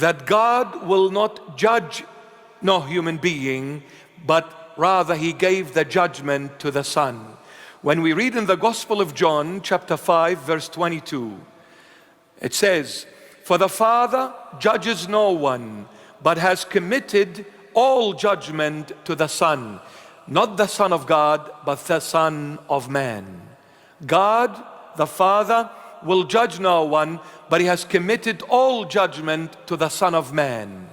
that God will not judge no human being, but rather He gave the judgment to the Son. When we read in the Gospel of John, chapter 5, verse 22, it says, "For the Father judges no one, but has committed all judgment to the Son." Not the Son of God, but the Son of Man. God, the Father, will judge no one, but He has committed all judgment to the Son of Man.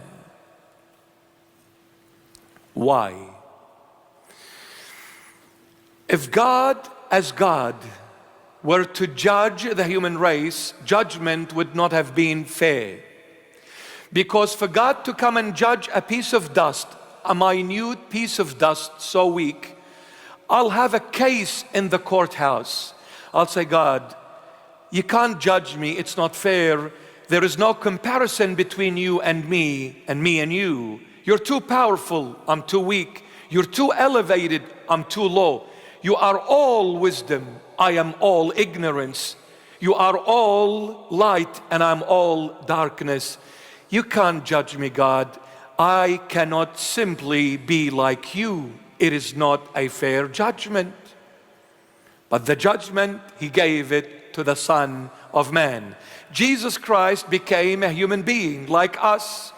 Why? If God, as God, were to judge the human race, judgment would not have been fair. Because for God to come and judge a piece of dust, a minute piece of dust so weak, I'll have a case in the courthouse. I'll say, God, you can't judge me, it's not fair. There is no comparison between you and me and you. You're too powerful, I'm too weak. You're too elevated, I'm too low. You are all wisdom, I am all ignorance. You are all light and I'm all darkness. You can't judge me, God. I cannot simply be like you. It is not a fair judgment. But the judgment, He gave it to the Son of Man. Jesus Christ became a human being like us,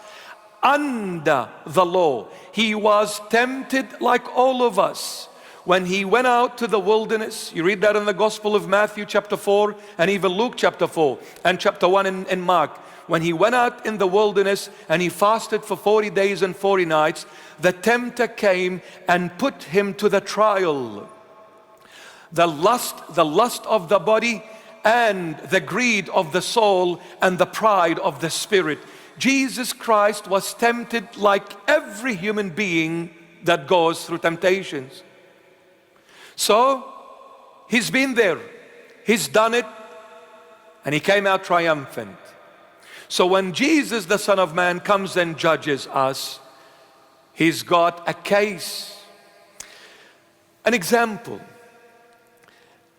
under the law. He was tempted like all of us. When He went out to the wilderness, you read that in the Gospel of Matthew chapter 4 and even Luke chapter 4 and chapter 1 in Mark. When He went out in the wilderness and He fasted for 40 days and 40 nights, the tempter came and put Him to the trial. The lust of the body and the greed of the soul and the pride of the spirit. Jesus Christ was tempted like every human being that goes through temptations. So, He's been there, He's done it, and He came out triumphant. So when Jesus, the Son of Man, comes and judges us, He's got a case. An example.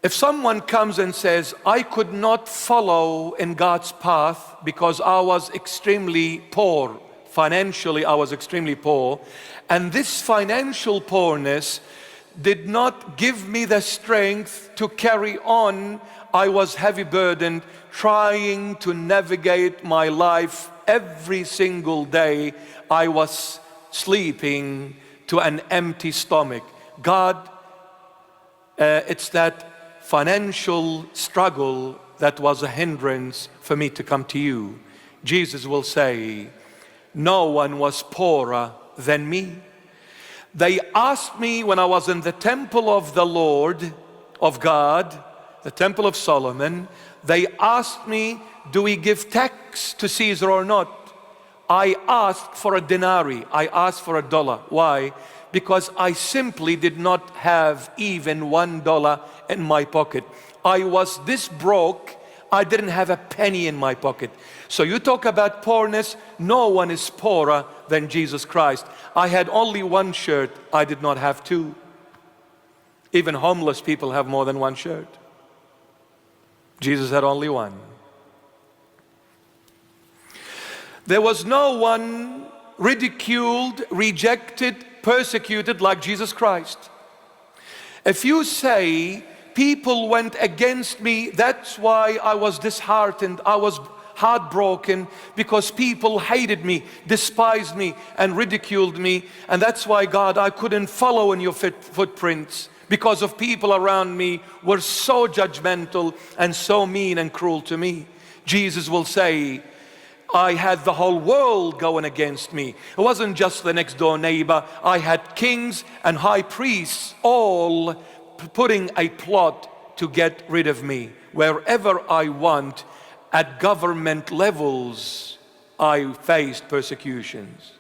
If someone comes and says, I could not follow in God's path because I was extremely poor, financially I was extremely poor, and this financial poorness did not give me the strength to carry on. I was heavy burdened, trying to navigate my life every single day. I was sleeping to an empty stomach. God, it's that financial struggle that was a hindrance for me to come to you. Jesus will say, no one was poorer than me. They asked me when I was in the temple of the Lord, of God, the temple of Solomon, they asked me, do we give tax to Caesar or not? I asked for a denarii, I asked for $1. Why? Because I simply did not have even $1 in my pocket. I was this broke, I didn't have a penny in my pocket. So you talk about poorness, no one is poorer than Jesus Christ. I had only one shirt, I did not have two. Even homeless people have more than one shirt. Jesus had only one. There was no one ridiculed, rejected, persecuted like Jesus Christ. If you say, people went against me, that's why I was disheartened, I was heartbroken, because people hated me, despised me, and ridiculed me, and that's why, God, I couldn't follow in your footprints, because of people around me were so judgmental and so mean and cruel to me. Jesus will say, I had the whole world going against me. It wasn't just the next door neighbor. I had kings and high priests all putting a plot to get rid of me. Wherever I went, at government levels, I faced persecutions.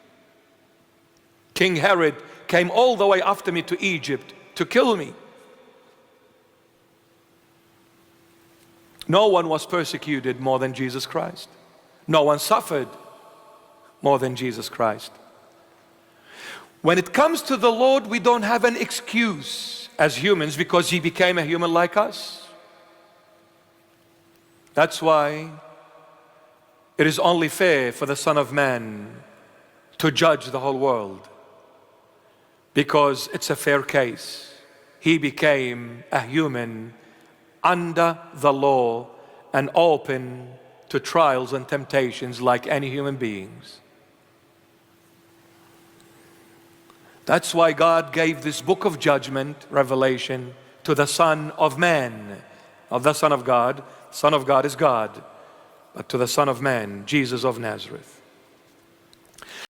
King Herod came all the way after me to Egypt to kill me. No one was persecuted more than Jesus Christ. No one suffered more than Jesus Christ. When it comes to the Lord, we don't have an excuse as humans because He became a human like us. That's why it is only fair for the Son of Man to judge the whole world, because it's a fair case. He became a human under the law and open to trials and temptations like any human beings. That's why God gave this book of judgment, Revelation, to the Son of Man, not the Son of God. Son of God is God, but to the Son of Man, Jesus of Nazareth.